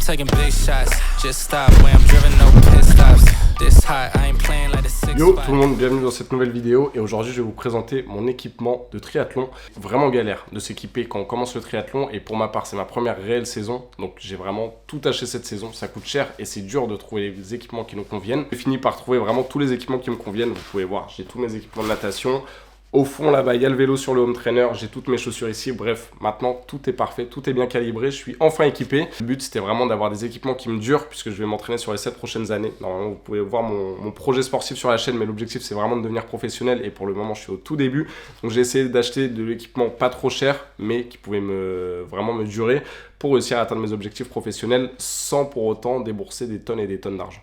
taking big shots. Just stop when I'm driven, no pit stops. This hot, I ain't playing like a 6'5". Yo tout le monde, bienvenue dans cette nouvelle vidéo et aujourd'hui je vais vous présenter mon équipement de triathlon. Vraiment galère de s'équiper quand on commence le triathlon et pour ma part c'est ma première réelle saison, donc j'ai vraiment tout acheté cette saison, ça coûte cher et c'est dur de trouver les équipements qui nous conviennent. J'ai fini par trouver vraiment tous les équipements qui me conviennent, vous pouvez voir, j'ai tous mes équipements de natation. Au fond là-bas, il y a le vélo sur le home trainer, j'ai toutes mes chaussures ici, bref, maintenant tout est parfait, tout est bien calibré, je suis enfin équipé. Le but c'était vraiment d'avoir des équipements qui me durent puisque je vais m'entraîner sur les 7 prochaines années. Normalement vous pouvez voir mon projet sportif sur la chaîne, mais l'objectif c'est vraiment de devenir professionnel et pour le moment je suis au tout début. Donc j'ai essayé d'acheter de l'équipement pas trop cher mais qui pouvait vraiment me durer pour réussir à atteindre mes objectifs professionnels sans pour autant débourser des tonnes et des tonnes d'argent.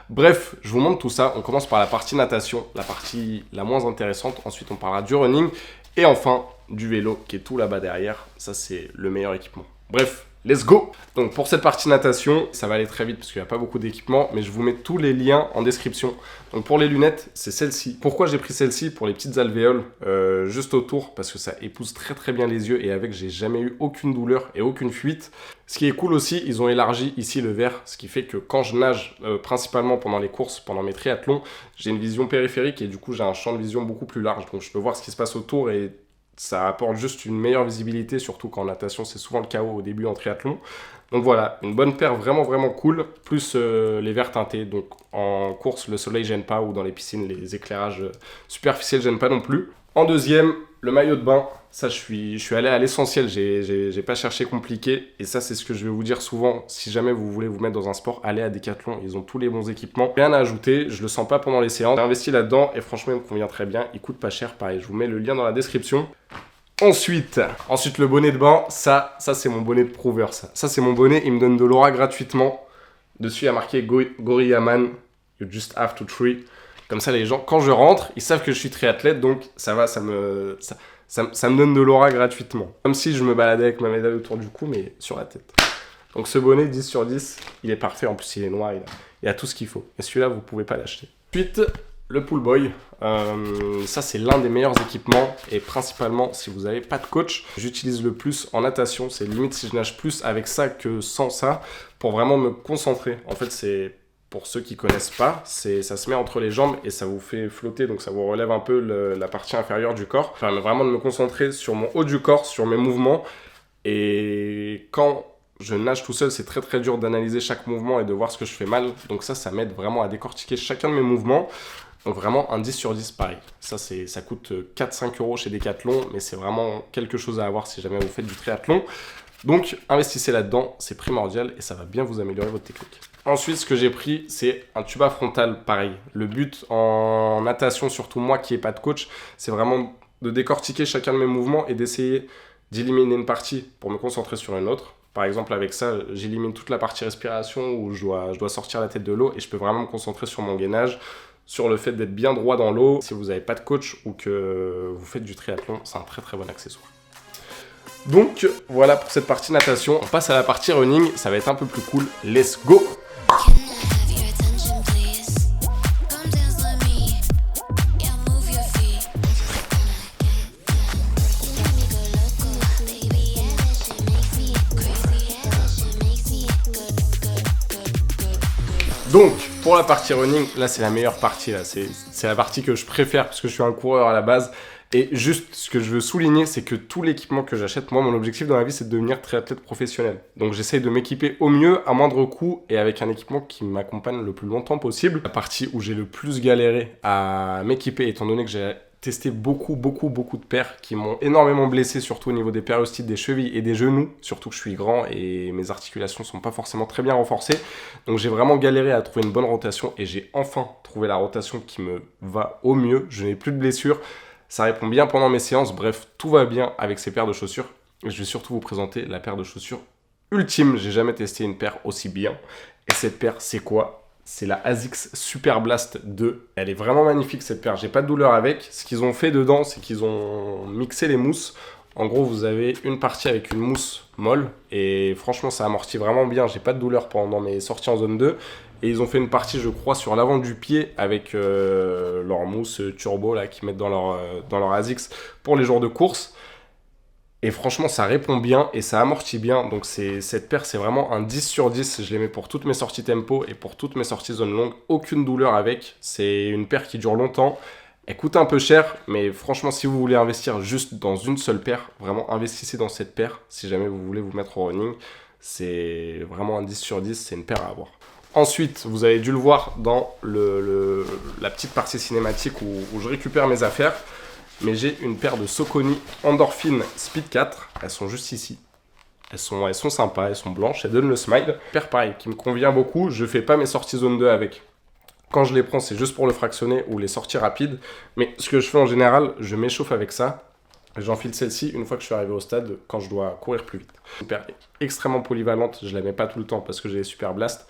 Bref, je vous montre tout ça. On commence par la partie natation, la partie la moins intéressante. Ensuite, on parlera du running. Et enfin, du vélo qui est tout là-bas derrière. Ça, c'est le meilleur équipement. Bref, let's go! Donc, pour cette partie natation, ça va aller très vite parce qu'il n'y a pas beaucoup d'équipements. Mais je vous mets tous les liens en description. Donc, pour les lunettes, c'est celle-ci. Pourquoi j'ai pris celle-ci? Pour les petites alvéoles juste autour. Parce que ça épouse très très bien les yeux. Et avec, j'ai jamais eu aucune douleur et aucune fuite. Ce qui est cool aussi, ils ont élargi ici le verre, ce qui fait que quand je nage, principalement pendant les courses, pendant mes triathlons, j'ai une vision périphérique et du coup j'ai un champ de vision beaucoup plus large. Donc je peux voir ce qui se passe autour et ça apporte juste une meilleure visibilité, surtout qu'en natation c'est souvent le chaos au début en triathlon. Donc voilà, une bonne paire vraiment vraiment cool, plus les verres teintés. Donc en course le soleil gêne pas ou dans les piscines les éclairages superficiels gênent pas non plus. En deuxième, le maillot de bain. Ça, je suis allé à l'essentiel, j'ai pas cherché compliqué. Et ça, c'est ce que je vais vous dire souvent. Si jamais vous voulez vous mettre dans un sport, allez à Decathlon. Ils ont tous les bons équipements. Rien à ajouter, je le sens pas pendant les séances. J'ai investi là-dedans et franchement, il me convient très bien. Il coûte pas cher, pareil. Je vous mets le lien dans la description. Ensuite, le bonnet de bain. Ça c'est mon bonnet de prover. Ça c'est mon bonnet. Il me donne de l'aura gratuitement. Dessus, il y a marqué Gorilla Man. You just have to try. Comme ça, les gens, quand je rentre, ils savent que je suis triathlète. Donc, ça va, ça me donne de l'aura gratuitement. Comme si je me baladais avec ma médaille autour du cou, mais sur la tête. Donc ce bonnet, 10 sur 10, il est parfait. En plus, il est noir, il a tout ce qu'il faut. Et celui-là, vous ne pouvez pas l'acheter. Ensuite, le Pool Boy. Ça, c'est l'un des meilleurs équipements. Et principalement, si vous n'avez pas de coach, j'utilise le plus en natation. C'est limite si je nage plus avec ça que sans ça, pour vraiment me concentrer. En fait, c'est... Pour ceux qui ne connaissent pas, ça se met entre les jambes et ça vous fait flotter, donc ça vous relève un peu la partie inférieure du corps. Ça permet vraiment de me concentrer sur mon haut du corps, sur mes mouvements. Et quand je nage tout seul, c'est très très dur d'analyser chaque mouvement et de voir ce que je fais mal. Donc ça m'aide vraiment à décortiquer chacun de mes mouvements. Donc vraiment un 10 sur 10 pareil. Ça coûte 4-5 € chez Decathlon, mais c'est vraiment quelque chose à avoir si jamais vous faites du triathlon. Donc investissez là-dedans, c'est primordial et ça va bien vous améliorer votre technique. Ensuite, ce que j'ai pris, c'est un tuba frontal, pareil. Le but en natation, surtout moi qui n'ai pas de coach, c'est vraiment de décortiquer chacun de mes mouvements et d'essayer d'éliminer une partie pour me concentrer sur une autre. Par exemple, avec ça, j'élimine toute la partie respiration où je dois sortir la tête de l'eau et je peux vraiment me concentrer sur mon gainage, sur le fait d'être bien droit dans l'eau. Si vous n'avez pas de coach ou que vous faites du triathlon, c'est un très très bon accessoire. Donc voilà pour cette partie natation. On passe à la partie running, ça va être un peu plus cool. Let's go! Donc, pour la partie running, là c'est la meilleure partie, là. C'est la partie que je préfère parce que je suis un coureur à la base. Et juste, ce que je veux souligner, c'est que tout l'équipement que j'achète, moi, mon objectif dans la vie, c'est de devenir triathlète professionnel. Donc, j'essaye de m'équiper au mieux, à moindre coût, et avec un équipement qui m'accompagne le plus longtemps possible. La partie où j'ai le plus galéré à m'équiper, étant donné que j'ai testé beaucoup de paires qui m'ont énormément blessé, surtout au niveau des périostites, des chevilles et des genoux, surtout que je suis grand et mes articulations sont pas forcément très bien renforcées. Donc j'ai vraiment galéré à trouver une bonne rotation et j'ai enfin trouvé la rotation qui me va au mieux. Je n'ai plus de blessures, ça répond bien pendant mes séances, bref, tout va bien avec ces paires de chaussures. Et je vais surtout vous présenter la paire de chaussures ultime. J'ai jamais testé une paire aussi bien. Et cette paire, c'est quoi ? C'est la ASICS Super Blast 2. Elle est vraiment magnifique cette paire, j'ai pas de douleur avec. Ce qu'ils ont fait dedans, c'est qu'ils ont mixé les mousses. En gros, vous avez une partie avec une mousse molle et franchement, ça amortit vraiment bien. J'ai pas de douleur pendant mes sorties en zone 2. Et ils ont fait une partie, je crois, sur l'avant du pied avec leur mousse turbo là qu'ils mettent dans leur ASICS pour les jours de course. Et franchement, ça répond bien et ça amortit bien. Donc cette paire, c'est vraiment un 10 sur 10. Je les mets pour toutes mes sorties tempo et pour toutes mes sorties zone longue. Aucune douleur avec. C'est une paire qui dure longtemps. Elle coûte un peu cher, mais franchement, si vous voulez investir juste dans une seule paire, vraiment investissez dans cette paire. Si jamais vous voulez vous mettre au running, c'est vraiment un 10 sur 10. C'est une paire à avoir. Ensuite, vous avez dû le voir dans la petite partie cinématique où je récupère mes affaires. Mais j'ai une paire de Saucony Endorphin Speed 4. Elles sont juste ici. Elles sont sympas, elles sont blanches, elles donnent le smile. Paire pareil, qui me convient beaucoup. Je fais pas mes sorties zone 2 avec. Quand je les prends, c'est juste pour le fractionner ou les sorties rapides. Mais ce que je fais en général, je m'échauffe avec ça. J'enfile celle-ci une fois que je suis arrivé au stade quand je dois courir plus vite. Une paire extrêmement polyvalente. Je la mets pas tout le temps parce que j'ai les Super Blast.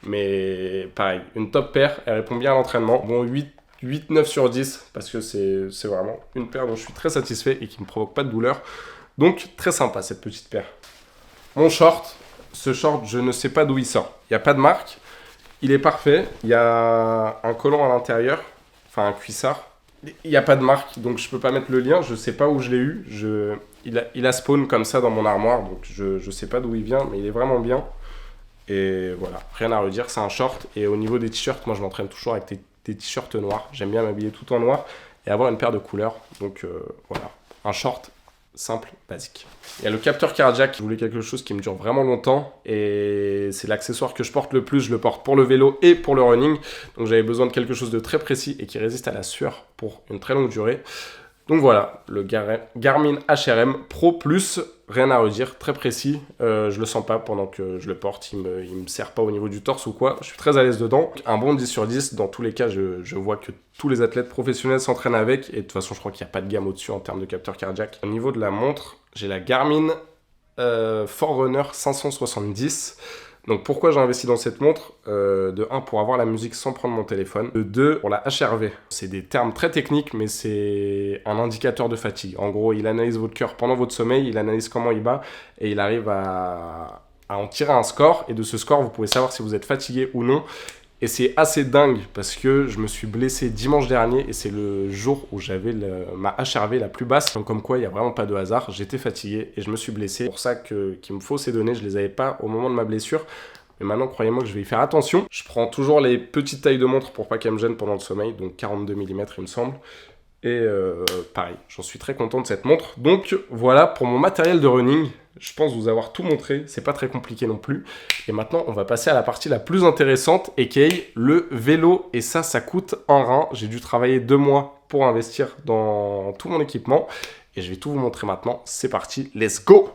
Mais pareil, une top paire. Elle répond bien à l'entraînement. Bon, 8-9 sur 10 parce que c'est vraiment une paire dont je suis très satisfait et qui ne me provoque pas de douleur. Donc très sympa cette petite paire. Mon short, ce short je ne sais pas d'où il sort. Il n'y a pas de marque, il est parfait. Il y a un collant à l'intérieur, enfin un cuissard. Il n'y a pas de marque donc je ne peux pas mettre le lien, je ne sais pas où je l'ai eu. Il a spawn comme ça dans mon armoire donc je ne sais pas d'où il vient mais il est vraiment bien. Et voilà, rien à redire, c'est un short. Et au niveau des t-shirts, moi je m'entraîne toujours avec des t-shirts noirs. J'aime bien m'habiller tout en noir et avoir une paire de couleurs. Donc voilà, un short simple, basique. Il y a le capteur cardiaque. Je voulais quelque chose qui me dure vraiment longtemps. Et c'est l'accessoire que je porte le plus. Je le porte pour le vélo et pour le running. Donc j'avais besoin de quelque chose de très précis et qui résiste à la sueur pour une très longue durée. Donc voilà, le Garmin HRM Pro Plus, rien à redire, très précis. Je le sens pas pendant que je le porte, il me serre pas au niveau du torse ou quoi. Je suis très à l'aise dedans. Un bon 10 sur 10, dans tous les cas, je vois que tous les athlètes professionnels s'entraînent avec. Et de toute façon, je crois qu'il n'y a pas de gamme au-dessus en termes de capteur cardiaque. Au niveau de la montre, j'ai la Garmin Forerunner 570. Donc pourquoi j'ai investi dans cette montre de 1 pour avoir la musique sans prendre mon téléphone, de 2 pour la HRV. C'est des termes très techniques mais c'est un indicateur de fatigue. En gros il analyse votre cœur pendant votre sommeil, il analyse comment il bat et il arrive à en tirer un score et de ce score vous pouvez savoir si vous êtes fatigué ou non. Et c'est assez dingue parce que je me suis blessé dimanche dernier et c'est le jour où j'avais ma HRV la plus basse. Donc comme quoi, il n'y a vraiment pas de hasard. J'étais fatigué et je me suis blessé. C'est pour ça qu'il me faut ces données. Je ne les avais pas au moment de ma blessure. Mais maintenant, croyez-moi que je vais y faire attention. Je prends toujours les petites tailles de montre pour pas qu'elles me gênent pendant le sommeil. Donc 42 mm il me semble. Et pareil, j'en suis très content de cette montre. Donc voilà pour mon matériel de running. Je pense vous avoir tout montré, c'est pas très compliqué non plus. Et maintenant, on va passer à la partie la plus intéressante, aka le vélo. Et ça coûte un rein. J'ai dû travailler 2 mois pour investir dans tout mon équipement. Et je vais tout vous montrer maintenant. C'est parti, let's go!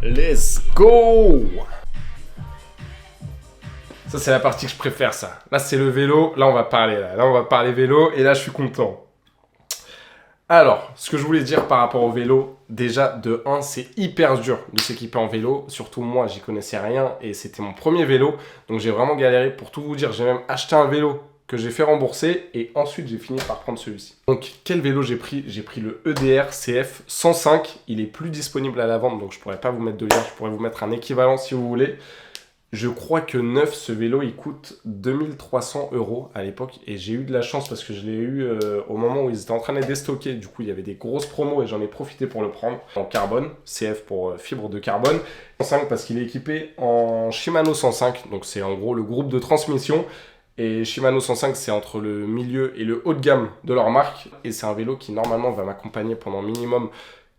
Let's go! Ça, c'est la partie que je préfère, ça. Là, c'est le vélo. Là, on va parler. Là, on va parler vélo. Et là, je suis content. Alors, ce que je voulais dire par rapport au vélo, déjà, de 1, c'est hyper dur de s'équiper en vélo. Surtout moi, j'y connaissais rien. Et c'était mon premier vélo. Donc, j'ai vraiment galéré. Pour tout vous dire, j'ai même acheté un vélo que j'ai fait rembourser. Et ensuite, j'ai fini par prendre celui-ci. Donc, quel vélo j'ai pris? J'ai pris le EDR CF 105. Il est plus disponible à la vente. Donc, je pourrais pas vous mettre de lien. Je pourrais vous mettre un équivalent si vous voulez. Je crois que neuf, ce vélo, il coûte 2300 € à l'époque. Et j'ai eu de la chance parce que je l'ai eu au moment où ils étaient en train de les déstocker. Du coup, il y avait des grosses promos et j'en ai profité pour le prendre en carbone. CF pour fibre de carbone. 105 parce qu'il est équipé en Shimano 105. Donc, c'est en gros le groupe de transmission. Et Shimano 105, c'est entre le milieu et le haut de gamme de leur marque. Et c'est un vélo qui, normalement, va m'accompagner pendant minimum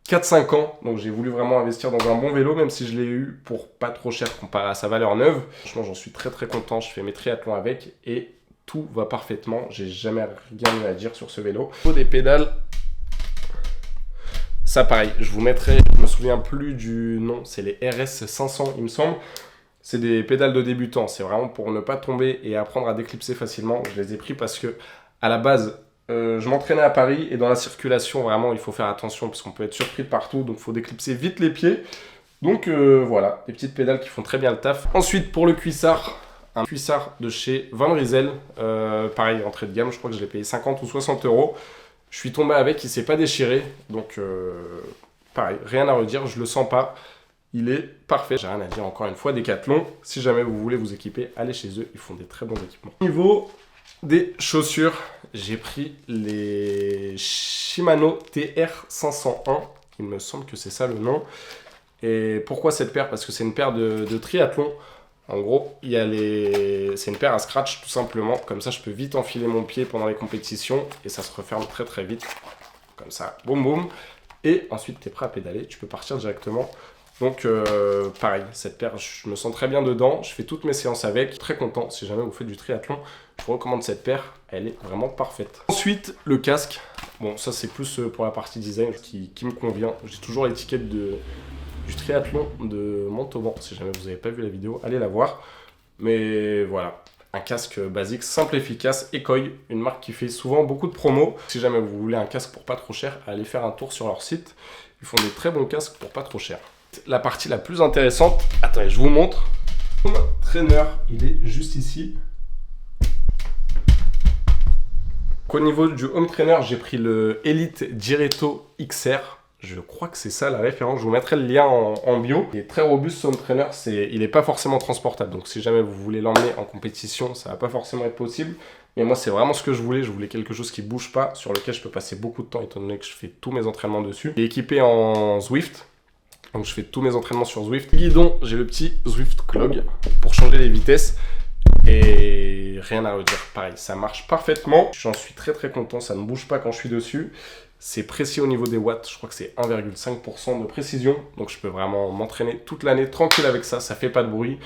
4-5 ans, donc j'ai voulu vraiment investir dans un bon vélo, même si je l'ai eu pour pas trop cher comparé à sa valeur neuve. Franchement, j'en suis très très content, je fais mes triathlons avec et tout va parfaitement. J'ai jamais rien à dire sur ce vélo. Au niveau des pédales, ça pareil, je vous mettrai, je me souviens plus du nom, c'est les RS 500 il me semble. C'est des pédales de débutants, c'est vraiment pour ne pas tomber et apprendre à déclipser facilement. Je les ai pris parce que à la base, je m'entraînais à Paris et dans la circulation, vraiment, il faut faire attention parce qu'on peut être surpris de partout. Donc, il faut déclipser vite les pieds. Donc, voilà, des petites pédales qui font très bien le taf. Ensuite, pour le cuissard, un cuissard de chez Van Rysel. Pareil, entrée de gamme, je crois que je l'ai payé 50 ou 60 €. Je suis tombé avec, il ne s'est pas déchiré. Donc, pareil, rien à redire, je le sens pas. il est parfait. J'ai rien à dire encore une fois. Decathlon, si jamais vous voulez vous équiper, allez chez eux, ils font des très bons équipements. Au niveau des chaussures, j'ai pris les Shimano TR501. Il me semble que c'est ça le nom. Et pourquoi cette paire? Parce que c'est une paire de triathlon. En gros, c'est une paire à scratch tout simplement. Comme ça, je peux vite enfiler mon pied pendant les compétitions et ça se referme très très vite. Comme ça, boum boum. Et ensuite, tu es prêt à pédaler, tu peux partir directement. Donc pareil, cette paire, je me sens très bien dedans. Je fais toutes mes séances avec. Très content. Si jamais vous faites du triathlon, je vous recommande cette paire. Elle est vraiment parfaite. Ensuite, le casque. Bon, ça c'est plus pour la partie design qui me convient. J'ai toujours l'étiquette du triathlon de Montauban. Si jamais vous n'avez pas vu la vidéo, allez la voir. Mais voilà, un casque basique, simple, efficace, Ekoi, une marque qui fait souvent beaucoup de promos. Si jamais vous voulez un casque pour pas trop cher, allez faire un tour sur leur site. Ils font des très bons casques pour pas trop cher. La partie la plus intéressante, attendez, je vous montre. Home trainer, il est juste ici. Au niveau du home trainer, j'ai pris le Elite Diretto XR. Je crois que c'est ça la référence. Je vous mettrai le lien en bio. Il est très robuste ce home trainer. Il n'est pas forcément transportable. Donc si jamais vous voulez l'emmener en compétition, ça va pas forcément être possible. Mais moi, c'est vraiment ce que je voulais. Je voulais quelque chose qui bouge pas, sur lequel je peux passer beaucoup de temps, étant donné que je fais tous mes entraînements dessus. Il est équipé en Zwift. Donc je fais tous mes entraînements sur Zwift. Guidon, j'ai le petit Zwift Clog pour changer les vitesses. Et rien à redire, pareil, ça marche parfaitement. J'en suis très très content, ça ne bouge pas quand je suis dessus. C'est précis au niveau des watts, je crois que c'est 1,5% de précision. Donc je peux vraiment m'entraîner toute l'année tranquille avec ça, ça fait pas de bruit,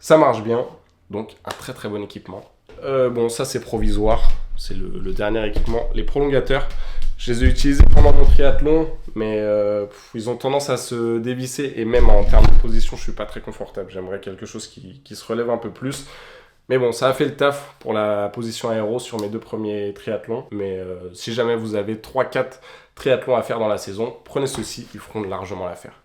ça marche bien. Donc un très très bon équipement. Bon, ça c'est provisoire, c'est le dernier équipement. Les prolongateurs, je les ai utilisés pendant mon triathlon, mais ils ont tendance à se dévisser. Et même en termes de position, je suis pas très confortable. J'aimerais quelque chose qui se relève un peu plus. Mais bon, ça a fait le taf pour la position aéro sur mes 2 premiers triathlons. Mais si jamais vous avez 3-4 triathlons à faire dans la saison, prenez ceux-ci, ils feront largement l'affaire.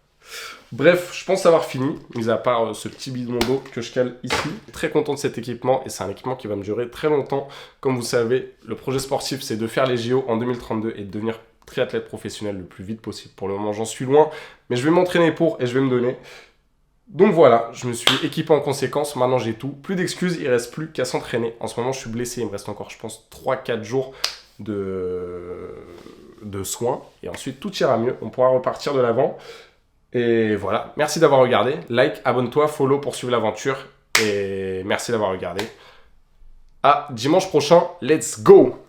Bref, je pense avoir fini, mis à part ce petit bidon d'eau que je cale ici. Très content de cet équipement et c'est un équipement qui va me durer très longtemps. Comme vous savez, le projet sportif, c'est de faire les JO en 2032 et de devenir triathlète professionnel le plus vite possible. Pour le moment, j'en suis loin, mais je vais m'entraîner pour et je vais me donner. Donc voilà, je me suis équipé en conséquence, maintenant j'ai tout. Plus d'excuses, il ne reste plus qu'à s'entraîner. En ce moment, je suis blessé, il me reste encore, je pense, 3-4 jours de soins. Et ensuite, tout ira mieux, on pourra repartir de l'avant. Et voilà, merci d'avoir regardé. Like, abonne-toi, follow pour suivre l'aventure. Et merci d'avoir regardé. À dimanche prochain, let's go!